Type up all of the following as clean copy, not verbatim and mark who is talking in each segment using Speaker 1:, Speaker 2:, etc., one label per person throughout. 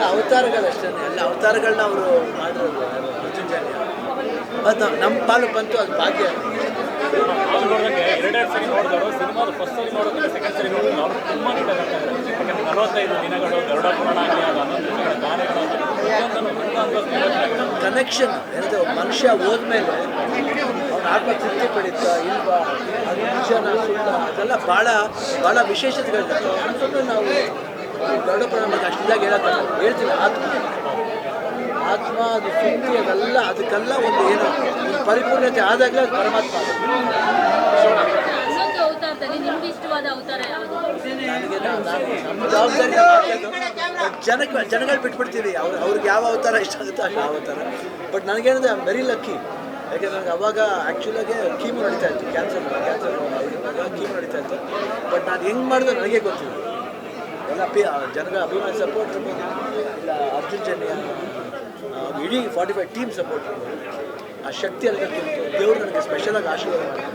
Speaker 1: ಎಲ್ಲ ಅವತಾರಗಳಷ್ಟೇ, ಎಲ್ಲ ಅವತಾರಗಳನ್ನ ಅವರು ಮಾಡಿರೋದು ಅರ್ಜುನ್ ಜನ್ಯ. ಅದು ನಮ್ಮ ಪಾಲು ಬಂತು, ಅದು ಭಾಗ್ಯ.
Speaker 2: ನಾವು ನೋಡಿದಂಗೆ ಎರಡೆರಡು ಸರಿ ನೋಡಿದವರು ಸಿನಿಮಾದ ಫಸ್ಟ್ ಸರಿ ನೋಡೋದಕ್ಕೆ ಸೆಕೆಂಡ್ ಸರಿ ನೋಡಿದ್ರು ಅವರು ತುಂಬ ನೀಟಾಗಿ ಆಗ್ತಾ ಇದ್ದಾರೆ. ಯಾಕಂದರೆ 45 ದಿನಗಳು ಗರುಡ ಪುರಾಣ ಆಗಲಿ, ಅದು 11 ದಿನಗಳ ಗಾನಗಳು
Speaker 1: ಕನೆಕ್ಷನ್ ಏನಂದರೆ ಮನುಷ್ಯ ಹೋದ್ಮೇಲೆ ಅವ್ನ ಆತ್ಮತೃಪ್ತಿ ಪಡೀತಾ ಇಲ್ವಾ, ಅದು ನಿಜನ ಸುತ್ತ, ಅದೆಲ್ಲ ಭಾಳ ಭಾಳ ವಿಶೇಷತೆಗಳಿರ್ತವೆ. ಅಂತಂದ್ರೆ ನಾವು ಗರುಡ ಪುರಾಣ ಬಗ್ಗೆ ಅಷ್ಟಿದಾಗ ಹೇಳ್ತೀವಿ ಆತ್ಮ ಅದು ಸುದ್ದಿ ಅದೆಲ್ಲ ಅದಕ್ಕೆಲ್ಲ ಒಂದು ಏನೋ ಒಂದು ಪರಿಪೂರ್ಣತೆ ಆದಾಗಲೇ ಅದು ಪರಮಾತ್ಮ. ನನಗೆ ನಮ್ಮ ಜವಾಬ್ದಾರಿ ಜನಗಳು ಬಿಟ್ಬಿಡ್ತೀವಿ, ಅವ್ರಿಗೆ ಯಾವ ಅವತಾರ ಇಷ್ಟ ಆಗುತ್ತೋ ಅಷ್ಟು ಅವತಾರ. ಬಟ್ ನನಗೇನಂದರೆ ಐ ಆಮ್ ವೆರಿ ಲಕ್ಕಿ. ಯಾಕೆಂದರೆ ನನಗೆ ಅವಾಗ ಆ್ಯಕ್ಚುಲಾಗೆ ಕೀಮೋ ನಡೀತಾ ಇತ್ತು, ಕ್ಯಾನ್ಸರ್ ಕೀಮೋ ನಡೀತಾ ಇತ್ತು. ಬಟ್ ನಾನು ಹೆಂಗೆ ಮಾಡಿದೆ ನನಗೆ ಗೊತ್ತಿಲ್ಲ. ಎಲ್ಲ ಜನಗಳ ಅಭಿಮಾನಿ ಸಪೋರ್ಟ್ ಇರ್ಬೋದು, ಇಲ್ಲ ಅರ್ಜುನ್ ಜನ್ಯ ಇಡೀ 45 ಟೀಮ್ ಸಪೋರ್ಟ್ ಇರ್ಬೋದು. ಆ ಶಕ್ತಿ ಅಲ್ಲಿ ದೇವರು ನನಗೆ ಸ್ಪೆಷಲಾಗಿ ಆಶೀರ್ವಾದ ಮಾಡ್ತಾರೆ.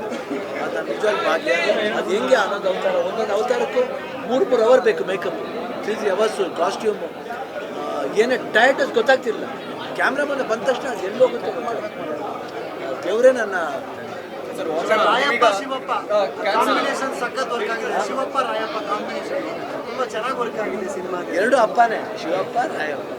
Speaker 1: ಅದು ನನ್ನ ನಿಜವಾದ ಭಾಗ್ಯ. ಅದು ಹೆಂಗೆ ಅನ್ನೋದು ಅವತಾರ, ಒಂದೊಂದು ಅವತಾರಕ್ಕೂ 3-3 ಅವರ್ ಬೇಕು ಮೇಕಪ್, 3 ಅವರ್ಸು ಕಾಸ್ಟ್ಯೂಮು, ಏನೇ ಟೈಟಸ್ ಗೊತ್ತಾಗ್ತಿಲ್ಲ. ಕ್ಯಾಮ್ರಾಮನ್ ಬಂದ ತಕ್ಷಣ ಅದು ಎಲ್ಲಿ ಹೋಗುತ್ತೆ ದೇವರೇ ನನ್ನ
Speaker 3: ರಾಯಪ್ಪ ಶಿವಪ್ಪ ಕಾಂಬಿನೇಷನ್ ಸಖತ್ ವರ್ಕ್ ಆಗಿದೆ. ಶಿವಪ್ಪ ರಾಯಪ್ಪ ಕಾಂಬಿನೇಷನ್ ತುಂಬ ಚೆನ್ನಾಗಿ ವರ್ಕ್ ಆಗಿದೆ ಸಿನಿಮಾ.
Speaker 1: ಎರಡು ಅಪ್ಪನೇ, ಶಿವಪ್ಪ ರಾಯಪ್ಪ.